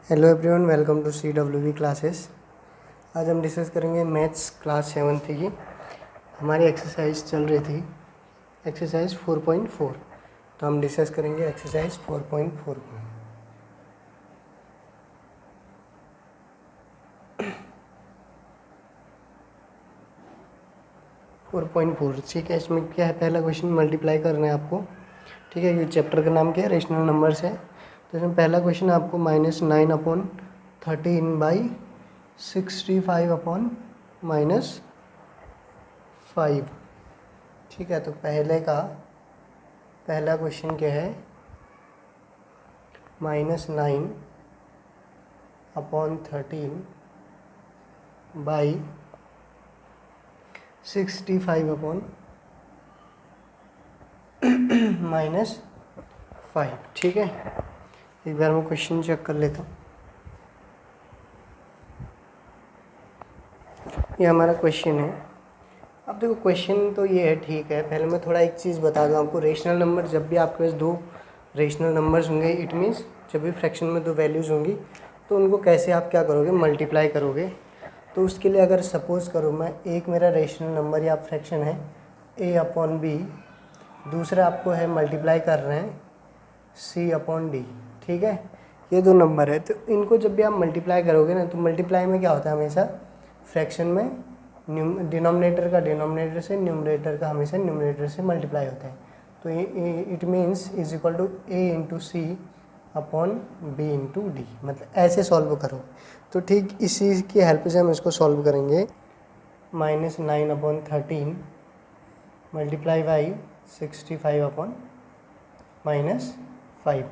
Hello everyone, welcome to CWB classes. आज हम discuss करेंगे मैथ्स क्लास 7th की। हमारी एक्सरसाइज चल रही थी एक्सरसाइज 4.4, तो हम डिस्कस करेंगे एक्सरसाइज 4.4 को। ठीक है, इसमें क्या है, पहला क्वेश्चन मल्टीप्लाई करना है आपको। ठीक है, ये चैप्टर का नाम क्या है, रेशनल नंबर्स है। तो इसमें पहला क्वेश्चन आपको -9/13/65/-5। ठीक है, तो पहला क्वेश्चन क्या है, -9/13/65/-5। ठीक है, एक बार मैं क्वेश्चन चेक कर लेता हूँ। ये हमारा क्वेश्चन है। अब देखो, क्वेश्चन तो ये है, ठीक है। पहले मैं थोड़ा एक चीज़ बता दूँ आपको। रेशनल नंबर, जब भी आपके पास दो रेशनल नंबर्स होंगे, इट मीन्स जब भी फ्रैक्शन में दो वैल्यूज़ होंगी, तो उनको कैसे आप क्या करोगे, मल्टीप्लाई करोगे। तो उसके लिए अगर सपोज़ करो मैं, एक मेरा रेशनल नंबर या फ्रैक्शन है A/B, दूसरा आपको है मल्टीप्लाई कर रहे हैं C/D। ठीक है, ये दो नंबर है। तो इनको जब भी आप मल्टीप्लाई करोगे ना, तो मल्टीप्लाई में क्या होता है, हमेशा फ्रैक्शन में डिनोमिनेटर का डिनोमिनेटर से, न्यूमरेटर का हमेशा न्यूमरेटर से मल्टीप्लाई होता है। तो it means is equal to A/C/B/D, मतलब ऐसे सॉल्व करो। तो ठीक इसी की हेल्प से हम इसको सॉल्व करेंगे। -9/13 मल्टीप्लाई बाई 65/-5।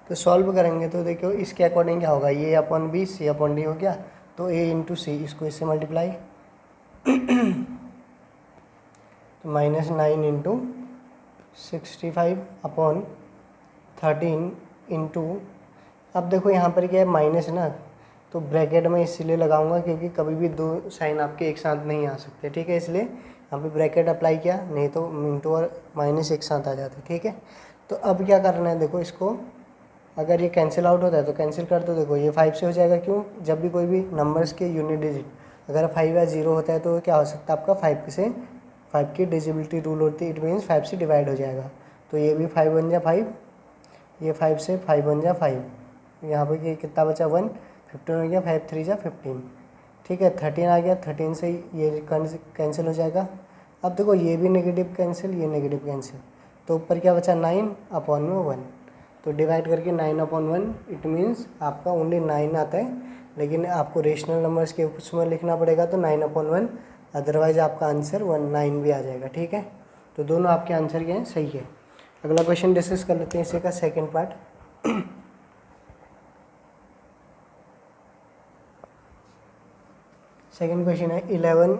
तो सॉल्व करेंगे तो देखो इसके अकॉर्डिंग क्या होगा, A/B C/D हो गया। तो A/C, इसको इससे मल्टीप्लाई, तो -9 × 65/13 इंटू, अब देखो यहाँ पर क्या है, माइनस ना, तो ब्रैकेट में इसलिए लगाऊंगा क्योंकि कभी भी दो साइन आपके एक साथ नहीं आ सकते। ठीक है, इसलिए यहाँ पे ब्रैकेट अप्लाई किया, नहीं तो इंटू और माइनस एक साथ आ जाते। ठीक है, तो अब क्या करना है, देखो इसको अगर ये कैंसिल आउट होता है तो कैंसिल कर दो। देखो ये 5 से हो जाएगा, क्यों, जब भी कोई भी नंबर्स के यूनिट डिजिट अगर 5 या 0 होता है तो क्या हो सकता है आपका, 5 की डिजिबिलिटी रूल होती है, इट मीन्स 5 से डिवाइड हो जाएगा। तो ये भी 5 बन जा 5, ये 5 से 5 बन जा 5, यहाँ पर ये कितना बचा 1, 15 हो गया, 5 3 जा 15। ठीक है, 13 आ गया, 13 से ये कैंसिल हो जाएगा। अब देखो ये भी नेगेटिव कैंसिल, ये नेगेटिव कैंसिल, तो ऊपर क्या बचा 9/1। तो डिवाइड करके 9/1, इट मीन्स आपका ओनली 9 आता है, लेकिन आपको रेशनल नंबर्स के उसमें लिखना पड़ेगा तो 9/1, अदरवाइज आपका आंसर 19 भी आ जाएगा। ठीक है, तो दोनों आपके आंसर क्या हैं, सही है। अगला क्वेश्चन डिस्कस कर लेते हैं, इसी का सेकेंड पार्ट। सेकेंड क्वेश्चन है 11/12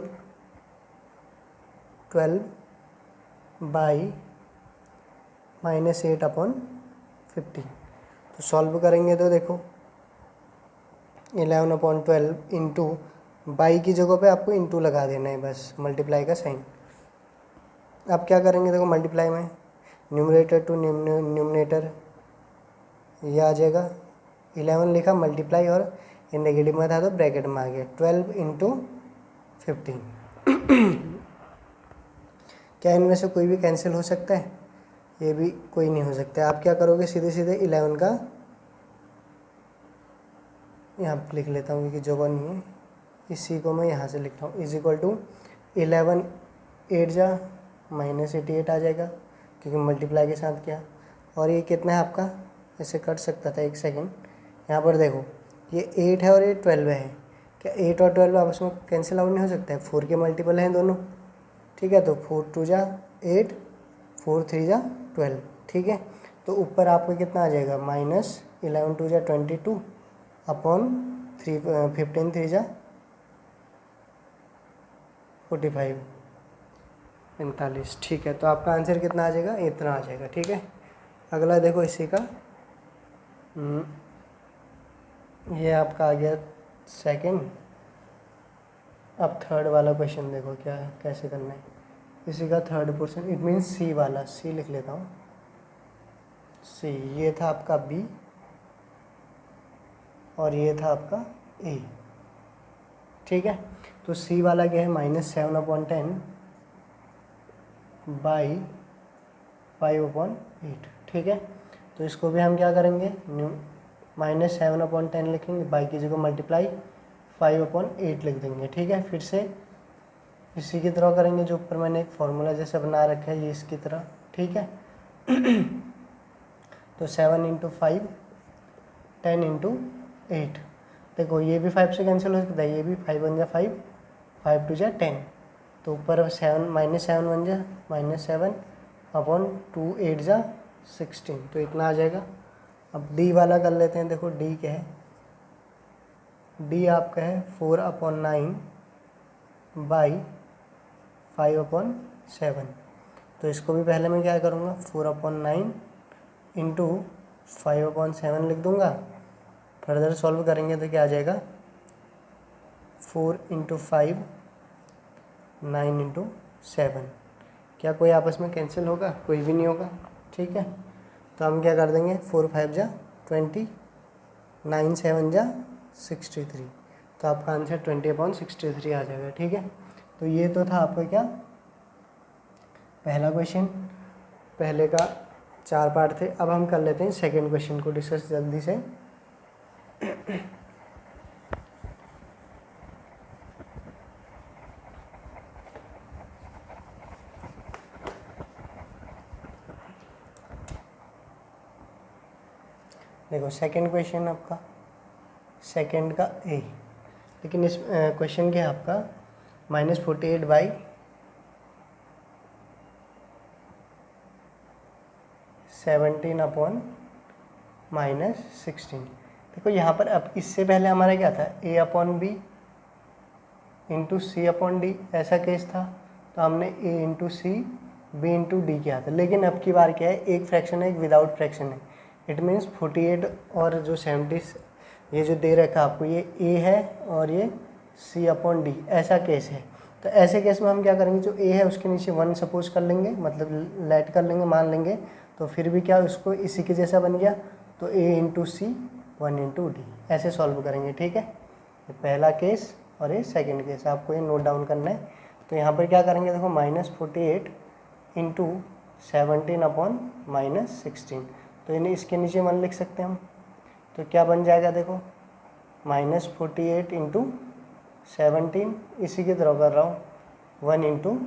तो सॉल्व करेंगे तो देखो 11/12 इंटू, बाई की जगह पे आपको इंटू लगा देना है, बस मल्टीप्लाई का साइन। अब क्या करेंगे, देखो मल्टीप्लाई में न्यूमरेटर टू न्यूमरेटर ये आ जाएगा, 11 लिखा मल्टीप्लाई, और ये नेगेटिव में था तो ब्रैकेट में आ गया 12 × 15। क्या इनमें से कोई भी कैंसिल हो सकता है, ये भी कोई नहीं हो सकता है। आप क्या करोगे, सीधे सीधे 11 का यहाँ पर लिख लेता हूँ क्योंकि जगह नहीं है, इसी को मैं यहाँ से लिखता हूँ, इज इक्वल टू 11 8 जा -88 आ जाएगा क्योंकि मल्टीप्लाई के साथ किया। और ये कितना है आपका, ऐसे कट सकता था, एक सेकेंड, यहाँ पर देखो ये 8 है और ये 12 है। क्या 8 और 12 आपस में कैंसिल आउट नहीं हो सकता है, 4 के मल्टीपल हैं दोनों। ठीक है, तो 4 2 जा 8, 4 3 जा 12। ठीक है, तो ऊपर आपका कितना आ जाएगा, -11 2 जा 22 अपॉन 3 15 3 जा 45 45। ठीक है, तो आपका आंसर कितना आ जाएगा, इतना आ जाएगा। ठीक है, अगला देखो इसी का, ये आपका आ गया सेकंड। अब थर्ड वाला क्वेश्चन देखो क्या है, कैसे करना है। इसी का थर्ड पोर्शन, इट मीन्स सी वाला, सी लिख लेता हूँ, सी, ये था आपका बी, और ये था आपका ए। ठीक है, तो सी वाला क्या है -7/10 बाई 5/8। ठीक है, तो इसको भी हम क्या करेंगे, -7/10 लिखेंगे, बाई की जगह मल्टीप्लाई 5/8 लिख देंगे। ठीक है, फिर से इसी की तरह करेंगे, जो ऊपर मैंने एक फार्मूला जैसे बना रखा है ये इसकी तरह। ठीक है, तो 7 × 5 10 × 8। देखो ये भी 5 से कैंसिल हो सकता है, ये भी 5 × 5 5 × 2 10, तो ऊपर 7 -7 बन जा -7/2 8 × 16, तो इतना आ जाएगा। अब डी वाला कर लेते हैं। देखो डी क्या है, डी आपका है 4/9 बाई 5/7। तो इसको भी पहले मैं क्या करूँगा, 4/9 इंटू 5/7 लिख दूँगा। फर्दर सॉल्व करेंगे तो क्या आ जाएगा, 4 × 5 9 × 7। क्या कोई आपस में कैंसिल होगा, कोई भी नहीं होगा। ठीक है, तो हम क्या कर देंगे, 4 × 5 = 20, 9 × 7 = 63, तो आपका आंसर 20/63 आ जाएगा। ठीक है, तो ये तो था आपका क्या, पहला क्वेश्चन। पहले का 4 पार्ट थे। अब हम कर लेते हैं सेकंड क्वेश्चन को डिस्कस जल्दी से। देखो सेकंड क्वेश्चन आपका, सेकंड का ए, लेकिन इस क्वेश्चन क्या है आपका, -48 बाई 17/-16। देखो यहाँ पर अब इससे पहले हमारा क्या था, a/b इंटू c/d, ऐसा केस था। तो हमने a × c b × d किया था। लेकिन अब की बार क्या है, एक फ्रैक्शन है, एक विदाउट फ्रैक्शन है। इट मीन्स 48 और जो 70 ये जो दे रखा आपको, ये a है और ये c/d, ऐसा केस है। तो ऐसे केस में हम क्या करेंगे, जो a है उसके नीचे 1 सपोज कर लेंगे, मतलब लेट कर लेंगे, मान लेंगे। तो फिर भी क्या उसको इसी के जैसा बन गया, तो a × c 1 × d, ऐसे सॉल्व करेंगे। ठीक है, ये पहला केस और ये सेकंड केस, आपको ये नोट डाउन करना है। तो यहाँ पर क्या करेंगे, देखो -48 × 17/-16, तो इन्हें इसके नीचे 1 लिख सकते हैं हम। तो क्या बन जाएगा, देखो -48 × 17, इसी की तरह कर रहा हूँ, 1 ×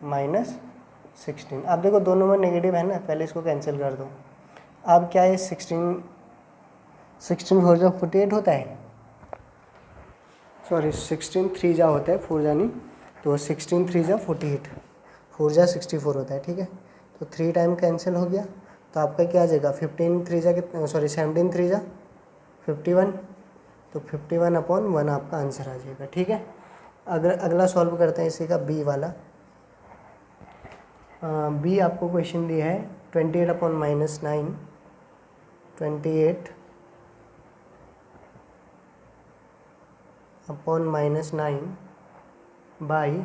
-16। अब देखो दोनों में नेगेटिव है ना, पहले इसको कैंसिल कर दो। अब क्या है, 16 4 जा 48 होता है, सॉरी 16 3 जा होता है, 4 जा नहीं, तो 16 3 जा 48, 4 जा 64 होता है। ठीक है, तो 3 टाइम कैंसिल हो गया, तो आपका क्या आ जाएगा, 15 3 जा कितना, सॉरी 17 3 जा 51, तो 51/1 आपका आंसर आ जाएगा। ठीक है, अगर अगला सॉल्व करते हैं इसी का बी वाला। बी आपको क्वेश्चन दिया है 28/-9, 28/-9 बाई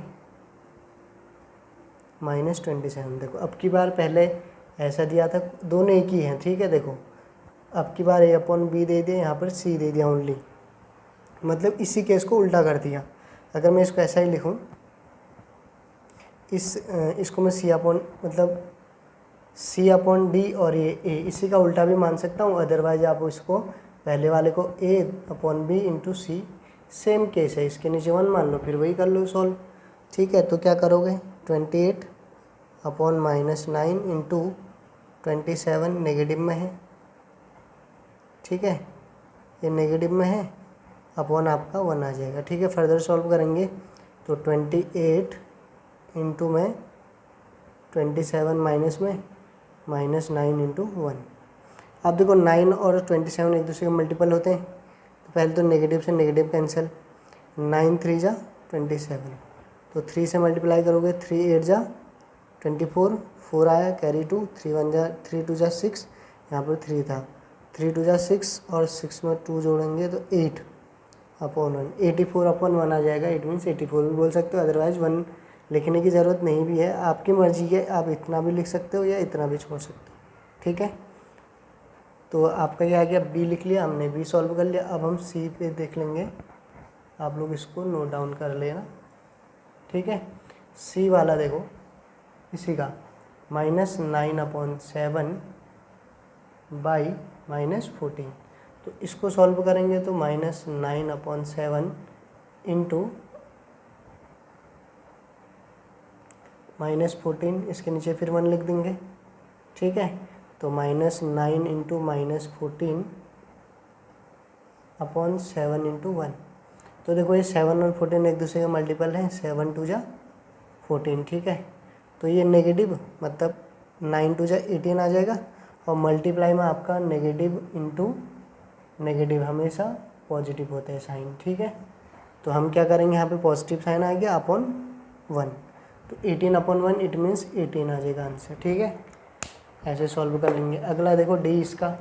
-27। देखो अब की बार पहले ऐसा दिया था, दोनों एक ही हैं। ठीक है, देखो अब की बार a/b दे दिया, यहाँ पर c दे दिया ओनली, मतलब इसी केस को उल्टा कर दिया। अगर मैं इसको ऐसा ही लिखूँ, इसको मैं मतलब c/d और ये a, इसी का उल्टा भी मान सकता हूँ। अदरवाइज आप इसको पहले वाले को a/b × c, सेम केस है, इसके नीचे 1 मान लो, फिर वही कर लो सॉल्व। ठीक है, तो क्या करोगे, 28/-9 इंटू 27 नेगेटिव में है। ठीक है, ये नेगेटिव में है, अपॉन आपका 1 आ जाएगा। ठीक है, फर्दर सॉल्व करेंगे तो 28 इंटू में 27 माइनस में -9 × 1। अब देखो 9 और 27 एक दूसरे के मल्टीपल होते हैं, तो पहले तो नेगेटिव से नेगेटिव कैंसिल, 9 3 जा 27, तो 3 से मल्टीप्लाई करोगे, 3 8 जा 24, 4 आया कैरी 2, 3 1 जा 3 2 जा 6, यहाँ पर 3 था, 3 2 जा 6 और 6 में 2 जोड़ेंगे तो 8/1, 84/1 आ जाएगा। इट मीन्स 84 भी बोल सकते हो, अदरवाइज 1 लिखने की ज़रूरत नहीं भी है, आपकी मर्जी है, आप इतना भी लिख सकते हो या इतना भी छोड़ सकते हो। ठीक है, तो आपका क्या आ गया, बी लिख लिया हमने, बी सॉल्व कर लिया। अब हम सी पे देख लेंगे, आप लोग इसको नोट डाउन कर लेना, ठीक है। सी वाला देखो इसी का -9/7 बाई -14, तो इसको सॉल्व करेंगे तो -9/7 इंटू -14, इसके नीचे फिर 1 लिख देंगे, ठीक है। तो -9 इंटू -14 अपॉन 7 इंटू 1। तो देखो ये 7 और 14 एक दूसरे का मल्टीपल है, 7 2 जा 14, ठीक है। तो ये नेगेटिव मतलब 9 2 जा 18 आ जाएगा, और मल्टीप्लाई में आपका नेगेटिव इंटू नेगेटिव हमेशा पॉजिटिव होते हैं साइन, ठीक है। तो हम क्या करेंगे, यहाँ पे पॉजिटिव साइन आ गया अपॉन 1, तो 18/1 इट मीन्स 18 आ जाएगा आंसर, ठीक है। ऐसे सॉल्व कर लेंगे। अगला देखो डी, इसका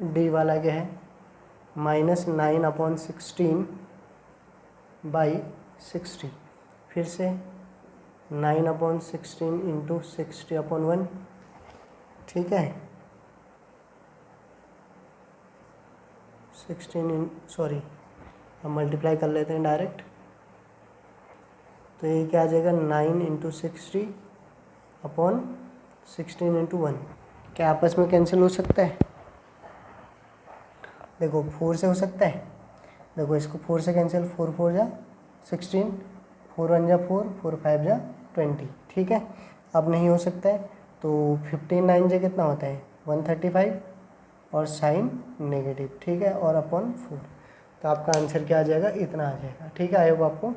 डी वाला क्या है, -9/16 बाई 60, फिर से 9/16 इंटू 60/1, ठीक है। 16 हम मल्टीप्लाई कर लेते हैं डायरेक्ट, तो ये क्या आ जाएगा 9 इंटू 60/16 इंटू 1। क्या आपस में कैंसिल हो सकता है? देखो 4 से हो सकता है, देखो इसको 4 से कैंसिल, 4 4 जा 16, 4 1 जा 4, 4 5 जा 20, ठीक है। अब नहीं हो सकता है तो 15 9 से कितना होता है 135 और साइन नेगेटिव, ठीक है, और अपॉन 4। तो आपका आंसर क्या आ जाएगा, इतना आ जाएगा, ठीक है। आई होप आपको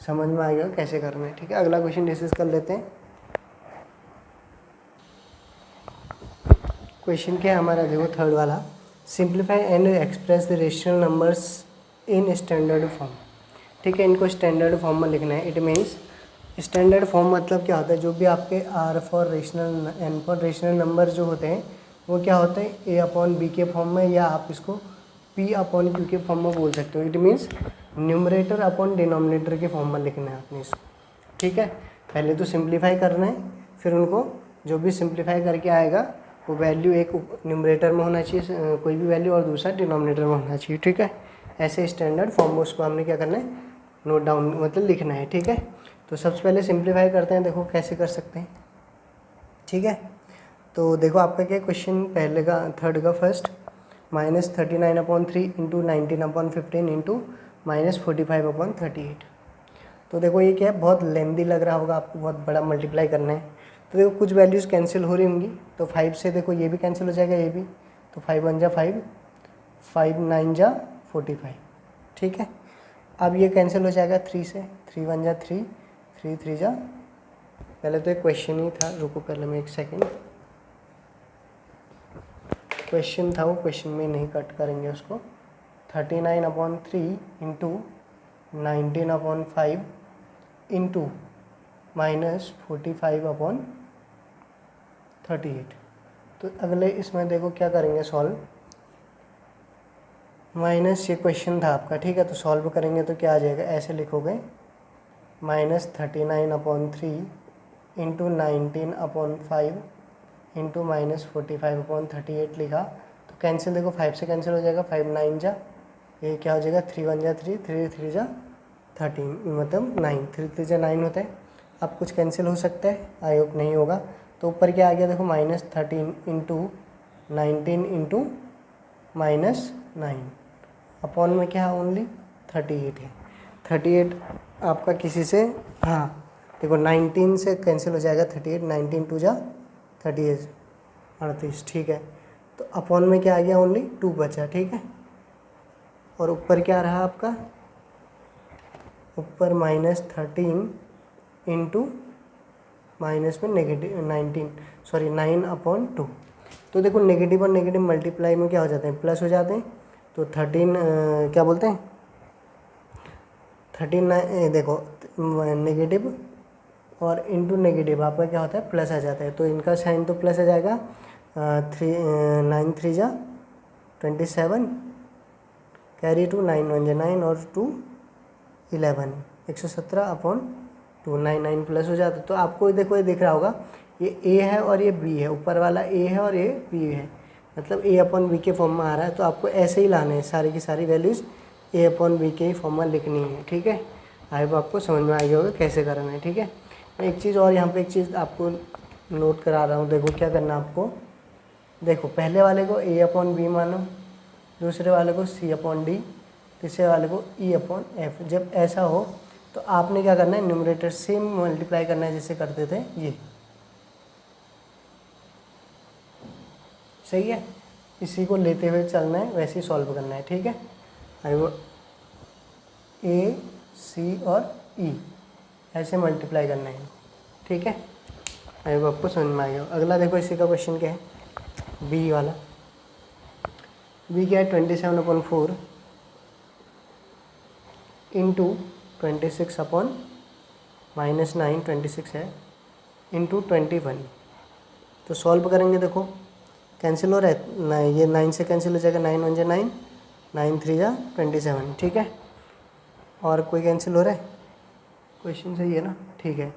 समझ में आ गया कैसे करना है, ठीक है। अगला क्वेश्चन डिस्कस कर लेते हैं। क्वेश्चन क्या है हमारा, देखो थर्ड वाला, simplify and express the rational numbers in standard form, ठीक है। इनको स्टैंडर्ड फॉर्म में लिखना है। इट मीन्स स्टैंडर्ड फॉर्म मतलब क्या होता है, जो भी आपके R for rational, N for rational number जो होते हैं वो क्या होते हैं, ए अपॉन बी के फॉर्म में, या आप इसको पी अपॉन क्यू के फॉर्म में बोल सकते हो। It means numerator upon denominator के फॉर्म में लिखना है आपने इसको, ठीक है। पहले तो सिंप्लीफाई करना है, फिर उनको जो भी सिंप्लीफाई करके आएगा वो वैल्यू एक न्यूमरेटर में होना चाहिए कोई भी वैल्यू, और दूसरा डिनोमिनेटर में होना चाहिए, ठीक है। ऐसे स्टैंडर्ड फॉर्म में उसको हमने क्या करना है, नोट डाउन मतलब लिखना है, ठीक है। तो सबसे पहले सिंप्लीफाई करते हैं, देखो कैसे कर सकते हैं, ठीक है। तो देखो आपका क्या क्वेश्चन, पहले का थर्ड का फर्स्ट, -39/3 इंटू 19/15 इंटू -45/38। तो देखो ये क्या है, बहुत लेंदी लग रहा होगा आपको, बहुत बड़ा मल्टीप्लाई करना है। तो देखो कुछ वैल्यूज़ कैंसिल हो रही होंगी, तो 5 से देखो ये भी कैंसिल हो जाएगा, ये भी, तो 5 1 जा 5, 5 9 जा 45, ठीक है। अब ये कैंसिल हो जाएगा 3 से, 3 1 जा 3, 3 3 जा, पहले तो एक क्वेश्चन ही था, रुको पहले मैं एक सेकेंड, क्वेश्चन था वो क्वेश्चन में नहीं कट करेंगे उसको। 39/3 इंटू 19/5 इंटू -45/38। तो अगले इसमें देखो क्या करेंगे सॉल्व, माइनस ये क्वेश्चन था आपका, ठीक है। तो सॉल्व करेंगे तो क्या आ जाएगा, ऐसे लिखोगे -39/3 इंटू 19/5 इंटू -45/38 लिखा। तो कैंसिल देखो 5 से कैंसिल हो जाएगा, 5 9 जा, ये क्या हो जाएगा 3 1 जा 3, 3 3 जा 13, मतलब 9, 3 3 जा 9 होता है। अब कुछ कैंसिल हो सकता है, आई होप नहीं होगा। तो ऊपर क्या आ गया देखो -13 इंटू 19 इंटू -9 अपॉन में क्या है ओनली 38 है। 38 आपका किसी से, हाँ देखो 19 से कैंसिल हो जाएगा 38, 19 2 जा 38 38, ठीक है। तो अपॉन में क्या आ गया, ओनली 2 बचा, ठीक है। और ऊपर क्या रहा आपका, ऊपर -13 इंटू माइनस में नेगेटिव 9/2। तो देखो नेगेटिव और नेगेटिव मल्टीप्लाई में क्या हो जाते हैं, प्लस हो जाते हैं। तो 13 क्या बोलते हैं 39, देखो नेगेटिव और इंटू नेगेटिव आपका क्या होता है, प्लस आ जाता है। तो इनका साइन तो प्लस आ जाएगा, 9 3 जा 27, कैरी 2, 9 1 जा 9 और 2 11, 117/2, 9 9 प्लस हो जाता है। तो आपको देखो ये दिख रहा होगा ये ए है और ये बी है, ऊपर वाला ए है और ये बी है, मतलब ए अपॉन बी के फॉर्म में आ रहा है। तो आपको ऐसे ही लाने हैं सारी की सारी वैल्यूज़ ए अपॉन बी के ही फॉर्म में लिखनी है, ठीक है। आई होप आपको समझ में आ गया होगा कैसे करना है, ठीक है। एक चीज़ और यहाँ पे एक चीज़ आपको नोट करा रहा हूँ, देखो क्या करना है आपको। देखो पहले वाले को ए अपॉन बी मानो, दूसरे वाले को सी अपॉन डी, तीसरे वाले को ई अपॉन एफ। जब ऐसा हो तो आपने क्या करना है, न्यूमरेटर सेम मल्टीप्लाई करना है जैसे करते थे ये, सही है। इसी को लेते हुए चलना है, वैसे ही सॉल्व करना है, ठीक है। आई वो ए सी और ई ऐसे मल्टीप्लाई करना है, ठीक है। आई वो आपको समझ में आ गया। अगला देखो इसी का क्वेश्चन क्या है, बी वाला। बी क्या है, 27/4 इंटू 26/-9, 26 है, इंटू 21। तो सॉल्व करेंगे, देखो कैंसिल हो रहा है ना, ये 9 से कैंसिल हो जाएगा, 9 1 जा 9, 9 3 जा 27, ठीक है। और कोई कैंसिल हो रहा है, क्वेश्चन सही है ना, ठीक है।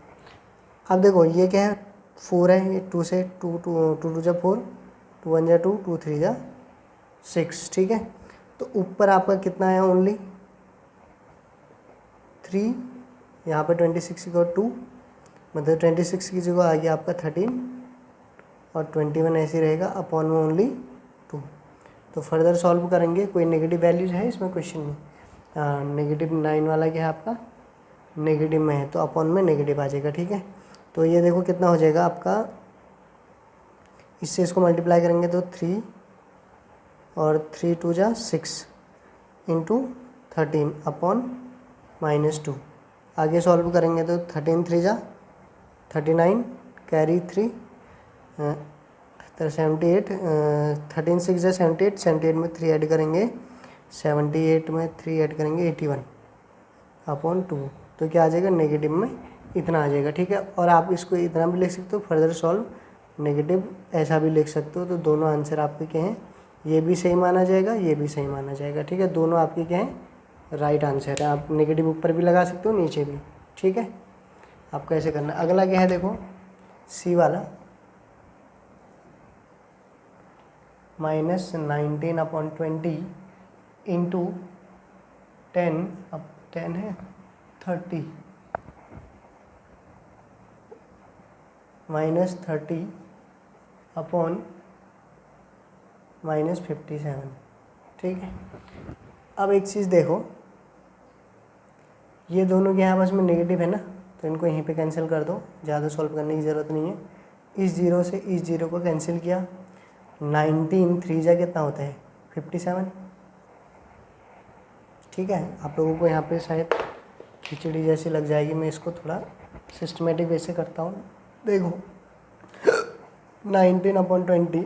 अब देखो ये क्या है, 4 है, ये 2 से 2 2 जा 4, 2 1 जा 2, 2 3 जा 6, ठीक है। तो ऊपर आपका कितना है, ओनली 3, यहाँ पे 26 की 2, मतलब 26 की जगह आ गया आपका 13 और 21 ऐसे रहेगा, अपॉन में ओनली 2। तो फर्दर सॉल्व करेंगे, कोई नेगेटिव वैल्यूज है इसमें क्वेश्चन में, -9 वाला क्या है आपका नेगेटिव में है, तो अपॉन में नेगेटिव आ जाएगा, ठीक है। तो ये देखो कितना हो जाएगा आपका, इससे इसको मल्टीप्लाई करेंगे तो 3 और 3 2 जा 6 इंटू 13 अपॉन -2। आगे सॉल्व करेंगे तो 13 3 जा 39, कैरी 3 78, 13 6 जा 78, 78 में 3 ऐड करेंगे, 78 में 3 ऐड करेंगे 81 अपॉन 2। तो क्या आ जाएगा, नेगेटिव में इतना आ जाएगा, ठीक है। और आप इसको इतना भी लिख सकते हो, फर्दर सॉल्व नेगेटिव ऐसा भी लिख सकते हो। तो दोनों आंसर आपके क्या हैं, ये भी सही माना जाएगा, ये भी सही माना जाएगा, ठीक है। दोनों आपके क्या हैं, राइट आंसर है। आप नेगेटिव ऊपर भी लगा सकते हो, नीचे भी, ठीक है। आपको ऐसे करना है। अगला क्या है, देखो सी वाला, -19/20 इंटू 10, अब 10 है 30, -30 अपॉन -57, ठीक है। अब एक चीज़ देखो, ये दोनों के यहाँ पास में नेगेटिव है ना, तो इनको यहीं पे कैंसिल कर दो, ज़्यादा सॉल्व करने की ज़रूरत नहीं है। इस जीरो से इस जीरो को कैंसिल किया, 19 3 जा कितना होता है 57, ठीक है। आप लोगों को यहाँ पे शायद खिचड़ी जैसी लग जाएगी, मैं इसको थोड़ा सिस्टमेटिक वे से करता हूँ। देखो 19/20,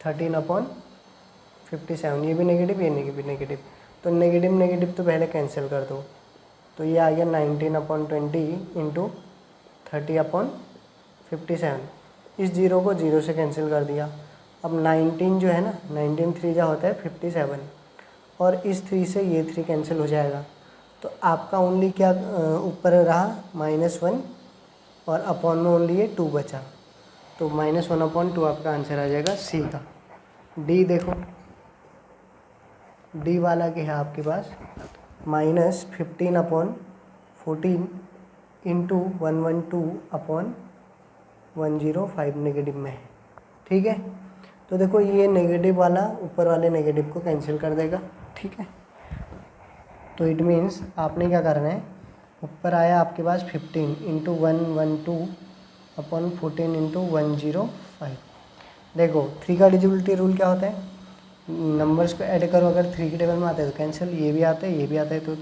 13/57, ये भी नेगेटिव, ये भी नेगेटिव, तो नेगेटिव नेगेटिव तो पहले कैंसिल कर दो। तो ये आ गया 19/20 इंटू 30/57। इस जीरो को जीरो से कैंसिल कर दिया। अब 19 जो है ना, 19 3 जा होता है 57, और इस 3 से ये 3 कैंसिल हो जाएगा। तो आपका ओनली क्या ऊपर रहा, -1, और अपॉन में ओनली ये 2 बचा। तो -1/2 आपका आंसर आ जाएगा सी का। डी देखो, डी वाला क्या है आपके पास, -15/14 इंटू 112/105 नेगेटिव में है, ठीक है। तो देखो ये नेगेटिव वाला ऊपर वाले नेगेटिव को कैंसिल कर देगा, ठीक है। तो इट मीन्स आपने क्या करना है, ऊपर आया आपके पास 15 इंटू 112/14 इंटू 105। देखो 3 का डिविजिबिलिटी रूल क्या होता है, नंबर्स को ऐड करो, अगर 3 के टेबल में आता है तो कैंसिल, ये भी आता है ये भी आता है। तो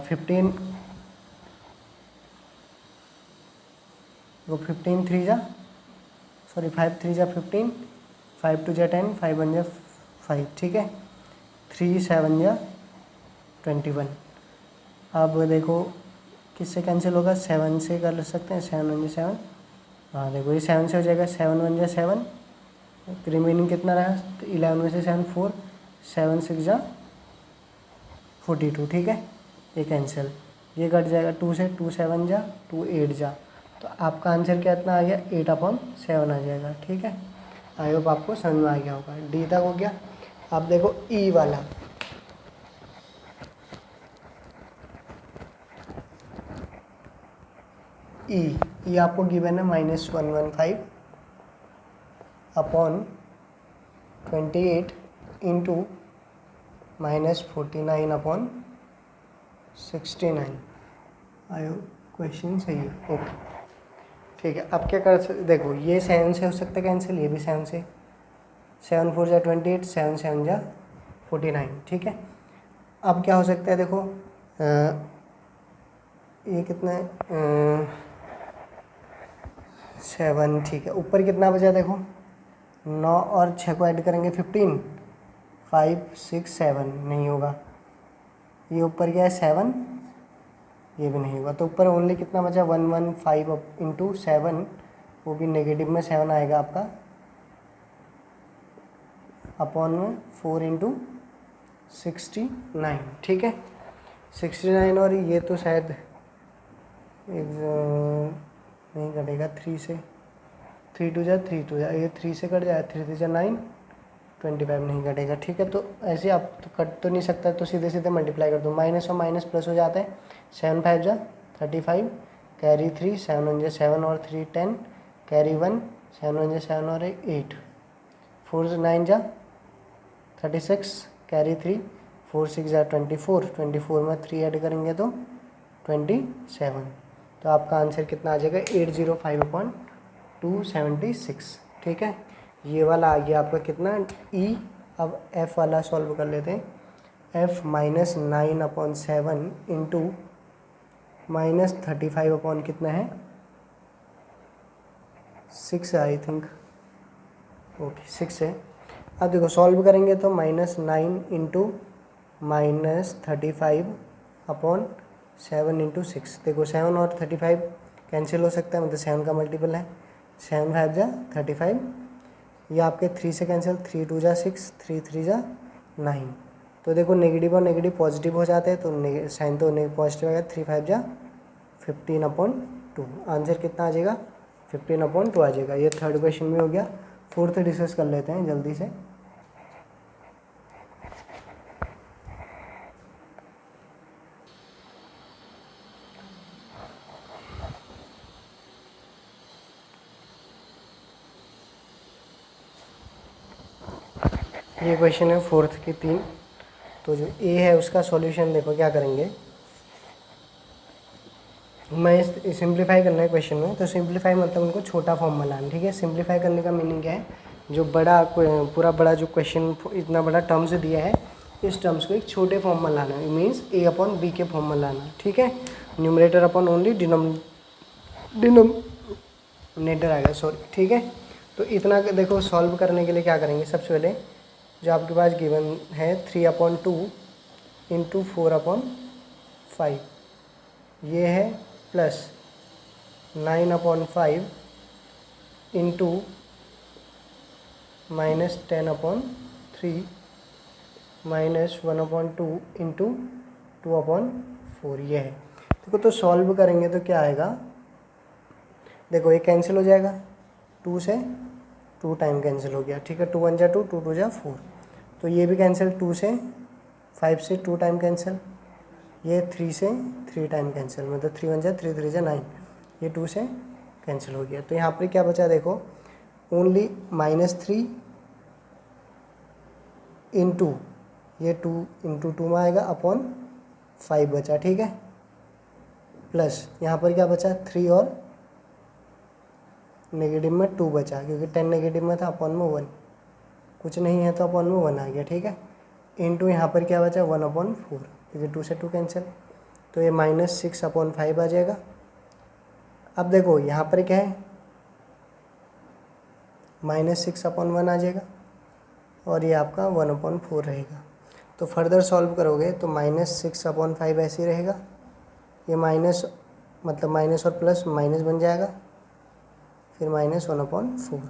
15 3 जा 5 3 जा 15, 5 2 जा 10, 5 1 जा 5, ठीक है। 3 7 जा 21। अब देखो किससे कैंसिल होगा, 7 से कर सकते हैं, 7 1 जा 7, हाँ देखो ये 7 से हो जाएगा, 7 1 जा 7, रिमेनिंग कितना रहा, तो 11 में से 7 4, 7 6 जा 42, ठीक है। ये कैंसिल, ये कट जाएगा, 2 से 2 7 जा 2 8 जा, तो आपका आंसर क्या इतना आ गया 8/7 आ जाएगा। ठीक है, आई होप आपको समझ में आ गया होगा। डी तक हो गया। अब देखो ई वाला, ई आपको गिवन है -115 अपॉन 28 इंटू -49 अपॉन 69। आयो क्वेश्चन सही है, ओके ठीक है। अब क्या कर सकते, देखो ये 7 से हो सकता है कैंसिल, ये भी 7 से, 7 4 जा 28, 7 7 जा 49। ठीक है, अब क्या हो सकता है, देखो ये कितना है 7। ठीक है, ऊपर कितना बचा, देखो 9 और 6 को ऐड करेंगे 15, 5 6 7 नहीं होगा। ये ऊपर क्या है 7, ये भी नहीं होगा। तो ऊपर ओनली कितना बचा 115 इंटू 7, वो भी नेगेटिव में 7 आएगा आपका, अपॉन में 4 इंटू 69। ठीक है, 69 और ये तो शायद नहीं कटेगा 3 से, 3 2 जा 3 2 जा, ये 3 से कट जाए, 3 3 जा 9, 25 नहीं कटेगा। ठीक है, तो ऐसे आप तो कट तो नहीं सकता, तो सीधे सीधे मल्टीप्लाई कर दो, माइनस और माइनस प्लस हो जाता है। 7 5 जा 35, कैरी 3, 7 1 जा 7 और 3 10, कैरी 1, 7 1 जा 7 और 8, 4 9 जा 36, कैरी 3, 4 6 जा 24, 24 में 3 ऐड करेंगे तो 27। तो आपका आंसर कितना आ जाएगा 805/276। ठीक है, ये वाला आ गया आपका कितना ई। अब एफ वाला सॉल्व कर लेते हैं। एफ -9/7 इंटू -35 अपॉन कितना है 6 आई थिंक, ओके 6 है। अब देखो सॉल्व करेंगे तो -9 इंटू -35 अपॉन 7 इंटू 6। देखो 7 और 35 कैंसिल हो सकता है, मतलब 7 का मल्टीपल है। 7 5 जा 35, ये आपके 3 से कैंसिल, 3 2 जा 6, 3 3 जा 9। तो देखो नेगेटिव और नेगेटिव पॉजिटिव हो जाते हैं, तो साइन तो पॉजिटिव आएगा। 3 5 जा 15/2। आंसर कितना आ जाएगा 15/2 आ जाएगा। ये थर्ड क्वेश्चन में हो गया। फोर्थ डिस्कस कर लेते हैं जल्दी से। ये क्वेश्चन है फोर्थ की 3। तो जो ए है उसका सॉल्यूशन देखो क्या करेंगे, मैं सिंप्लीफाई करना है क्वेश्चन में। तो सिंप्लीफाई मतलब उनको छोटा फॉर्म में लाना। ठीक है, सिंप्लीफाई करने का मीनिंग क्या है, जो बड़ा पूरा बड़ा जो क्वेश्चन इतना बड़ा टर्म्स दिया है, इस टर्म्स को एक छोटे फॉर्म में लाना है। मीन्स ए अपॉन बी के फॉर्म में लाना। ठीक है, न्यूमरेटर अपॉन ओनली डिनोमिनेटर आएगा, सॉरी। ठीक है, तो इतना देखो सॉल्व करने के लिए क्या करेंगे, सबसे पहले जो आपके पास गिवन है 3/2 इंटू 4/5, ये है प्लस 9/5 इंटू -10/3 -1/2 इंटू 2/4, ये है। देखो तो सॉल्व करेंगे तो क्या आएगा, देखो ये कैंसिल हो जाएगा, 2 से 2 टाइम कैंसिल हो गया। ठीक है, 2 1 जा 2, 2 2 जा 4, तो ये भी कैंसिल, 2 से 5 से 2 टाइम कैंसिल, ये 3 से 3 टाइम कैंसिल, मतलब 3 1 जा 3 3 जा 9, ये 2 से कैंसिल हो गया। तो यहाँ पर क्या बचा, देखो ओनली -3 इंटू ये 2 इंटू 2 में आएगा अपॉन 5 बचा। ठीक है, प्लस यहाँ पर क्या बचा 3 और नेगेटिव में 2 बचा, क्योंकि 10 नेगेटिव में था, अपॉन में 1, कुछ नहीं है तो अपॉन में 1 आ गया। ठीक है, इंटू यहाँ पर क्या बचा 1/4, क्योंकि 2 से 2 कैंसिल, तो ये -6/5 आ जाएगा। अब देखो यहाँ पर क्या है -6/1 आ जाएगा, और ये आपका 1/4 रहेगा। तो फर्दर सॉल्व करोगे तो -6/5 ऐसे ही रहेगा, ये माइनस मतलब माइनस और प्लस माइनस बन जाएगा, फिर -1/4,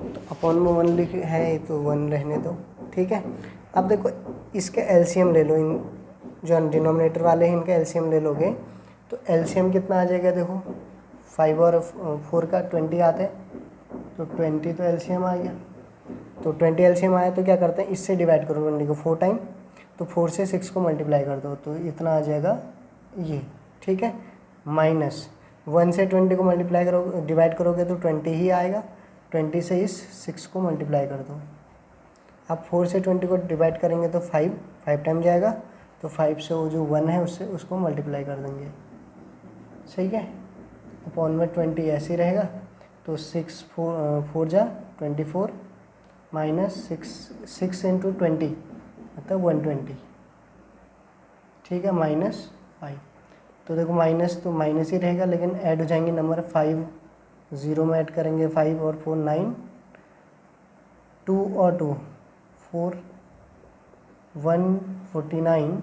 तो अपॉन में 1 लिख है तो 1 रहने दो। ठीक है, अब देखो इसके एलसीएम ले लो, इन जो डिनोमिनेटर वाले हैं इनका एलसीएम ले लोगे तो एलसीएम कितना आ जाएगा, देखो 5 और 4 का 20 आते हैं, तो 20 तो एलसीएम आ गया। तो 20 एलसीएम आया तो क्या करते हैं, इससे डिवाइड करो 20 को 4 टाइम, तो 4 से 6 को मल्टीप्लाई कर दो तो इतना आ जाएगा ये, ठीक है। माइनस 1 से 20 को मल्टीप्लाई करो, डिवाइड करोगे तो 20 ही आएगा, 20 से इस 6 को मल्टीप्लाई कर दो। अब 4 से 20 को डिवाइड करेंगे तो 5 टाइम जाएगा, तो 5 से वो जो 1 है उससे उसको मल्टीप्लाई कर देंगे, सही है। अपॉन में 20 ऐसे ही रहेगा, तो 6 4 जा 24 माइनस 6 इंटू 20 मतलब 120, ठीक है, माइनस 5। तो देखो माइनस तो माइनस ही रहेगा, लेकिन ऐड हो जाएंगे नंबर, 5 0 में ऐड करेंगे, 5 और 4 9, 2 और 2 4 149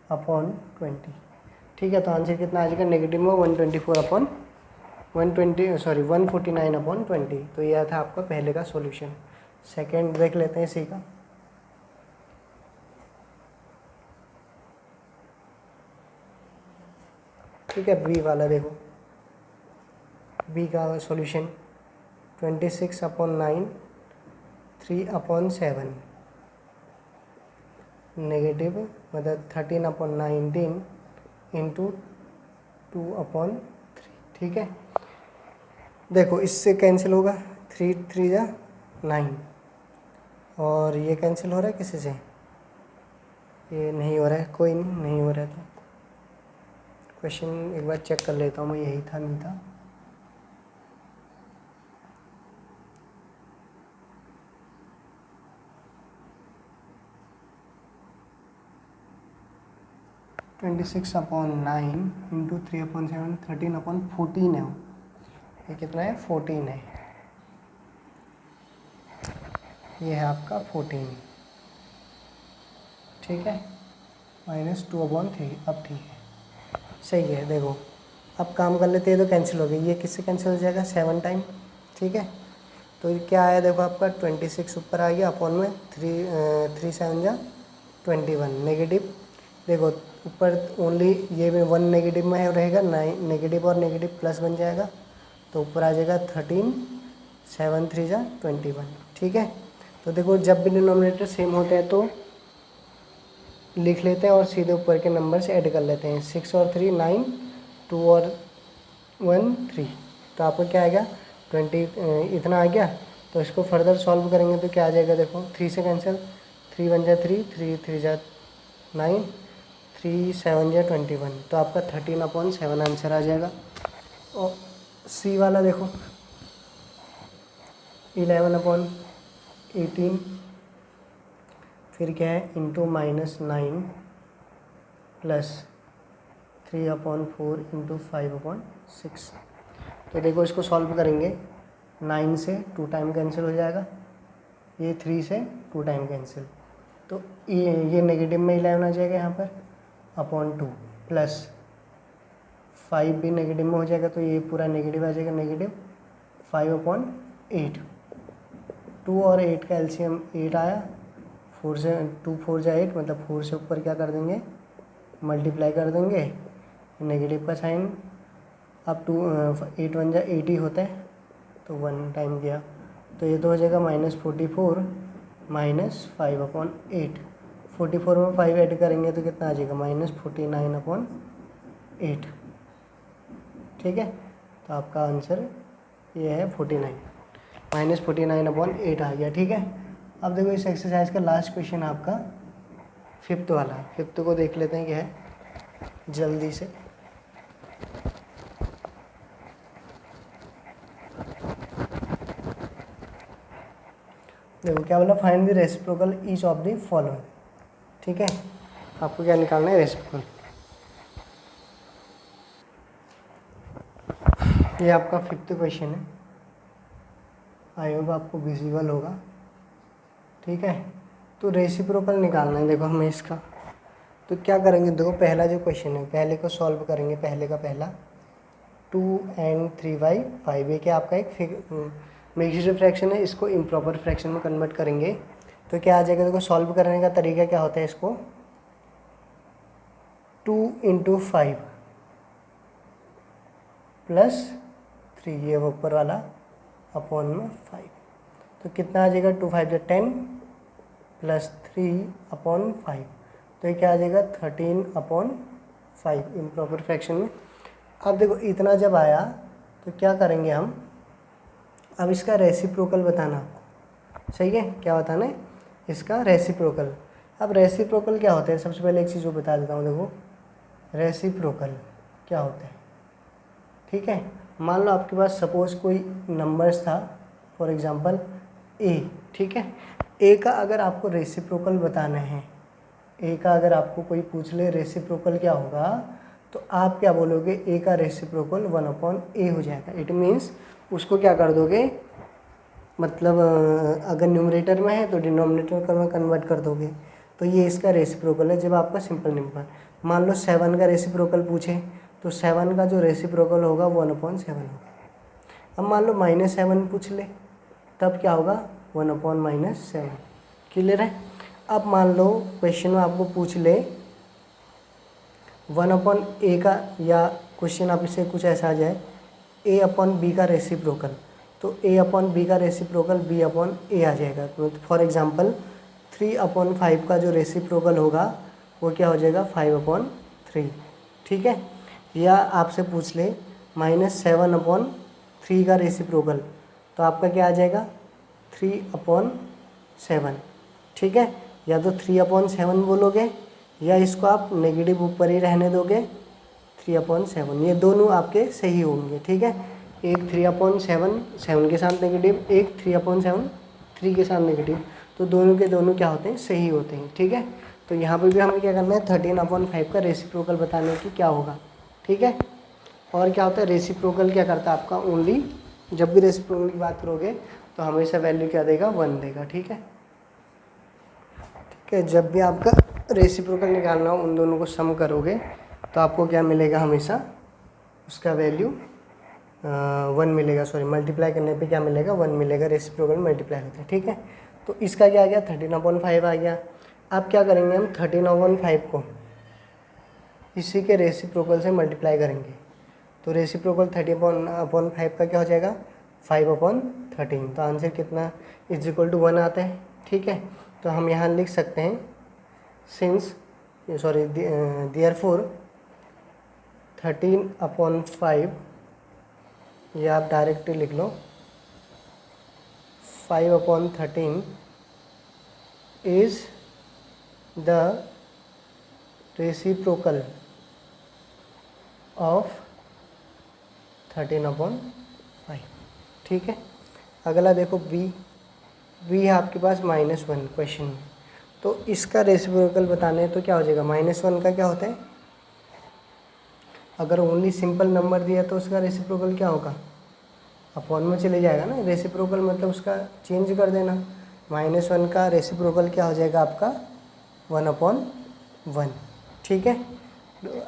अपॉन 20, ठीक है। तो आंसर कितना आ जाएगा, नेगेटिव में 124 अपॉन 149 अपॉन 20। तो यह था आपका पहले का सॉल्यूशन। सेकंड देख लेते हैं इसी का। ठीक है, बी वाला देखो, बी का सॉल्यूशन 26 अपॉन 9 3 अपॉन 7 नेगेटिव मतलब 13 अपॉन 19 इंटू 2 अपॉन 3, ठीक है। देखो इससे कैंसिल होगा, 3 3 जा 9, और ये कैंसिल हो रहा है किसी से, ये नहीं हो रहा है, कोई नहीं हो रहा है। तो क्वेश्चन एक बार चेक कर लेता हूँ मैं, यही था नहीं था। Twenty 26 upon 9 into 3 upon 7 13 upon 14 है, ये कितना है 14 है, ये है आपका 14, ठीक है, माइनस 2 अपॉन 3। अब ठीक है, सही है। देखो अब काम कर लेते हैं, तो कैंसिल हो गई, ये किससे कैंसिल हो जाएगा 7 टाइम, ठीक है। तो ये क्या आया देखो आपका 26 ऊपर आ गया, अपॉन में 3 7 जा 21 नेगेटिव, देखो ऊपर ओनली ये में 1 नेगेटिव में रहेगा, 9 नेगेटिव और नेगेटिव प्लस बन जाएगा, तो ऊपर आ जाएगा 13 7 3 जा 21, ठीक है। तो देखो जब भी डिनोमिनेटर सेम होते हैं तो लिख लेते हैं और सीधे ऊपर के नंबर से ऐड कर लेते हैं, 6 और 3 9, 2 और 1 3, तो आपको क्या आएगा 20 इतना आ गया। तो इसको फर्दर सॉल्व करेंगे तो क्या आ जाएगा, देखो 3 से कैंसिल, 3 1 जा 3 3 3 जा 9 3 7 जा 21, तो आपका 13 अपॉन 7 आंसर आ जाएगा। और सी वाला देखो 11 अपॉन 18, फिर क्या है into -9 plus 3 upon 4 into 5 upon 6। तो देखो इसको सॉल्व करेंगे, 9 से 2 टाइम कैंसिल हो जाएगा, ये 3 से 2 टाइम कैंसिल, तो ये नेगेटिव में 11 आ जाएगा यहाँ पर, अपॉन 2 प्लस 5 भी नेगेटिव में हो जाएगा, तो ये पूरा नेगेटिव आ जाएगा, नेगेटिव 5 अपॉन 8, 2 और 8 का एलसीएम 8 आया, 4 से 2 4 जा 8, मतलब 4 से ऊपर क्या कर देंगे मल्टीप्लाई कर देंगे, नेगेटिव का साइन, अब 8 1 जा 80 होता है, तो 1 टाइम गया, तो ये तो हो जाएगा -44 माइनस 5 अपॉन 8, 44 में 5 ऐड करेंगे तो कितना आ जाएगा -49 अपॉन 8, ठीक है। तो आपका आंसर ये है 49 -49 अपॉन 8 आ गया, ठीक है। अब देखो इस एक्सरसाइज का लास्ट क्वेश्चन आपका 5th वाला, 5th को देख लेते हैं क्या है जल्दी से। देखो क्या बोला, find the reciprocal each of the following, ठीक है। आपको क्या निकालना है, रेसिप्रोकल। ये आपका 5th क्वेश्चन है, आई होप आपको विजिबल होगा, ठीक है। तो रेसिप्रोकल निकालना है देखो हमें इसका, तो क्या करेंगे देखो, पहला जो क्वेश्चन है पहले को सॉल्व करेंगे, पहले का पहला 2 and 3/5, ये क्या आपका एक मिक्स्ड फ्रैक्शन है, इसको इम्प्रॉपर फ्रैक्शन में कन्वर्ट करेंगे तो क्या आ जाएगा, देखो सॉल्व करने का तरीका क्या होता है, इसको 2 × 5 +3, ये ऊपर वाला अपॉन में 5, तो कितना आ जाएगा 2 5 10 +3/5, तो ये क्या आ जाएगा 13/5 इम्प्रॉपर फ्रैक्शन में। अब देखो इतना जब आया तो क्या करेंगे हम, अब इसका रेसिप्रोकल बताना आपको, सही है, क्या बताना है इसका रेसिप्रोकल। अब रेसिप्रोकल क्या होता है, सबसे पहले एक चीज़ को बता देता हूँ। देखो रेसिप्रोकल क्या होता है, ठीक है। मान लो आपके पास सपोज कोई नंबर्स था, फॉर एग्जांपल ए, ठीक है। ए का अगर आपको रेसिप्रोकल बताना है, ए का अगर आपको कोई पूछ ले रेसिप्रोकल क्या होगा, तो आप क्या बोलोगे, ए का रेसिप्रोकल 1/a हो जाएगा। इट मीन्स उसको क्या कर दोगे, मतलब अगर न्यूमरेटर में है तो डिनोमिनेटर में कन्वर्ट कर दोगे, तो ये इसका रेसिप्रोकल है। जब आपका सिंपल नंबर, मान लो 7 का रेसिप्रोकल पूछे, तो 7 का जो रेसिप्रोकल होगा 1/7 होगा। अब मान लो -7 पूछ ले, तब क्या होगा 1/-7। क्लियर है। अब मान लो क्वेश्चन में आपको पूछ ले 1/a का, या क्वेश्चन आप इसे कुछ ऐसा आ जाए a/b का रेसिप्रोकल, तो a/b का रेसिप्रोकल b/a आ जाएगा। तो फॉर एग्जांपल 3/5 का जो रेसिप्रोकल होगा वो क्या हो जाएगा 5/3, ठीक है। या आपसे पूछ ले -7/3 का रेसिप्रोकल, तो आपका क्या आ जाएगा 3/7, ठीक है। या तो 3/7 बोलोगे, या इसको आप नेगेटिव ऊपर ही रहने दोगे 3/7, ये दोनों आपके सही होंगे, ठीक है। एक 3/7 7 के साथ नेगेटिव, एक 3/7 3 के साथ नेगेटिव, तो दोनों के दोनों क्या होते हैं, सही होते हैं, ठीक है। तो यहाँ पे भी हमें क्या करना है 13/5 का रेसिप्रोकल बताने की क्या होगा, ठीक है। और क्या होता है रेसिप्रोकल क्या करता है आपका, ओनली जब भी रेसिप्रोकल की बात करोगे तो हमेशा वैल्यू क्या देगा 1 देगा, ठीक है। ठीक है, जब भी आपका रेसिप्रोकल निकालना हो उन दोनों को सम करोगे तो आपको क्या मिलेगा, हमेशा उसका वैल्यू 1 मिलेगा, सॉरी मल्टीप्लाई करने पे क्या मिलेगा 1 मिलेगा, रेसिप्रोकल मल्टीप्लाई होता है, ठीक है। तो इसका क्या आ गया 13/5 आ गया। अब क्या करेंगे हम 13/5 को इसी के रेसिप्रोकल से मल्टीप्लाई करेंगे, तो रेसिप्रोकल 13/5 का क्या हो जाएगा 5/13, तो आंसर कितना =1 आता है, ठीक है। तो हम यहाँ लिख सकते हैं सिंस सॉरी देयरफॉर 13/5, या आप डायरेक्टली लिख लो 5/13 इज़ द रेसिप्रोकल ऑफ 13/5, ठीक है। अगला देखो बी है आपके पास -1 क्वेश्चन में, तो इसका रेसिप्रोकल बताने हैं तो क्या हो जाएगा, -1 का क्या होता है, अगर ओनली सिंपल नंबर दिया तो उसका रेसिप्रोकल क्या होगा, अपॉन में चले जाएगा ना। रेसिप्रोकल मतलब उसका चेंज कर देना। -1 का रेसिप्रोकल क्या हो जाएगा आपका 1/1, ठीक है।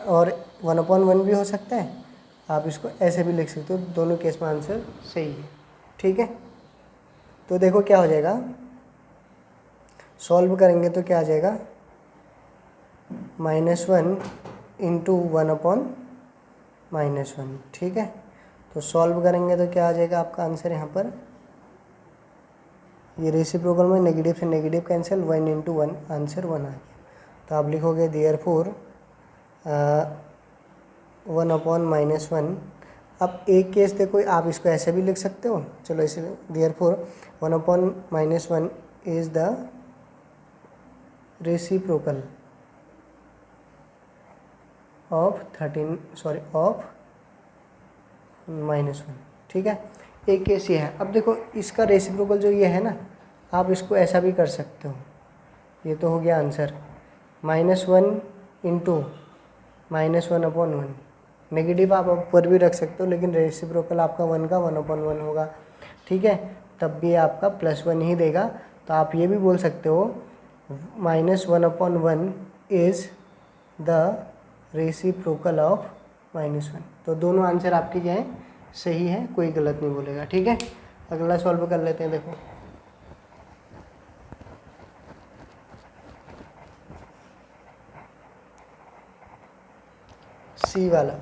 और 1/1 भी हो सकता है, आप इसको ऐसे भी लिख सकते हो, दोनों केस में आंसर सही है, ठीक है। तो देखो क्या हो जाएगा, सॉल्व करेंगे तो क्या आ जाएगा -1 × 1/-1, ठीक है। तो सॉल्व करेंगे तो क्या आ जाएगा आपका आंसर, यहाँ पर ये रेसिप्रोकल में नेगेटिव से नेगेटिव कैंसिल, 1 × 1 आंसर 1 आ गया। तो आप लिखोगे देयरफॉर 1/-1। अब एक केस देखो, आप इसको ऐसे भी लिख सकते हो, चलो इसे therefore 1/-1 is the reciprocal of -1, ठीक है। एक केस ये है। अब देखो इसका रेसिप्रोकल जो ये है ना, आप इसको ऐसा भी कर सकते हो, ये तो हो गया आंसर -1 × -1/1, नेगेटिव आप ऊपर भी रख सकते हो, लेकिन रेसिप्रोकल आपका 1 का 1/1 होगा, ठीक है। तब भी आपका +1 ही देगा। तो आप ये भी बोल सकते हो -1/1 इज़ द रेसिप्रोकल ऑफ -1। तो दोनों आंसर आपके क्या है, सही है, कोई गलत नहीं बोलेगा, ठीक है। अगला सॉल्व कर लेते हैं। देखो सी वाला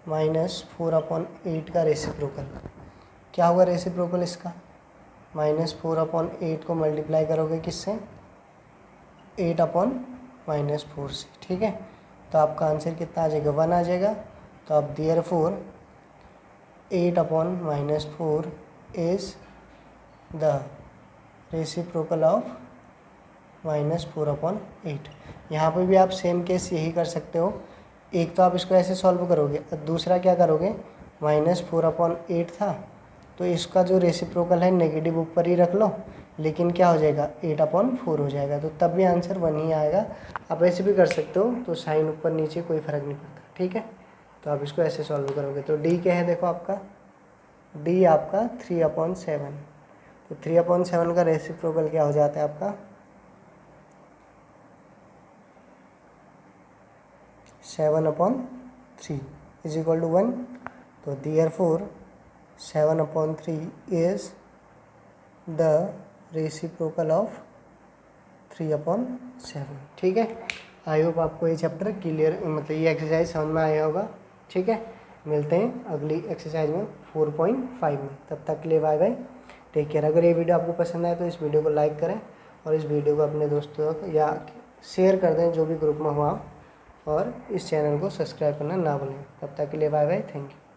-4/8 का रेसिप्रोकल। क्या होगा रेसिप्रोकल इसका? -4/8 को मल्टीप्लाई करोगे किससे? 8/-4 से, ठीक है। तो आपका आंसर कितना आ जाएगा? 1 आ जाएगा। तो अब therefore 8/-4 is the reciprocal of -4/8। यहाँ पे भी आप सेम केस यही कर सकते हो। एक तो आप इसको ऐसे सॉल्व करोगे, दूसरा क्या करोगे, -4/8 था तो इसका जो रेसिप्रोकल है नेगेटिव ऊपर ही रख लो, लेकिन क्या हो जाएगा? 8/4 हो जाएगा, तो तब भी आंसर 1 ही आएगा। आप ऐसे भी कर सकते हो, तो साइन ऊपर नीचे कोई फ़र्क नहीं पड़ता, ठीक है। तो आप इसको ऐसे सॉल्व करोगे तो डी क्या है? देखो आपका डी आपका 3/7। तो 3/7 का रेसिप्रोकल क्या हो जाता है आपका? 7/3 इज इक्वल टू 1। तो therefore 7/3 is the reciprocal of 3/7, ठीक है। आई होप आपको ये चैप्टर क्लियर, मतलब ये एक्सरसाइज समझ में आया होगा, ठीक है। मिलते हैं अगली एक्सरसाइज में 4.5 में। तब तक के लिए बाय बाय, टेक केयर। अगर ये वीडियो आपको पसंद आए तो इस वीडियो को लाइक करें और इस वीडियो को अपने दोस्तों या शेयर कर दें जो भी ग्रुप में हुआ, और इस चैनल को सब्सक्राइब करना ना भूलें। तब तक के लिए बाय बाय, थैंक यू।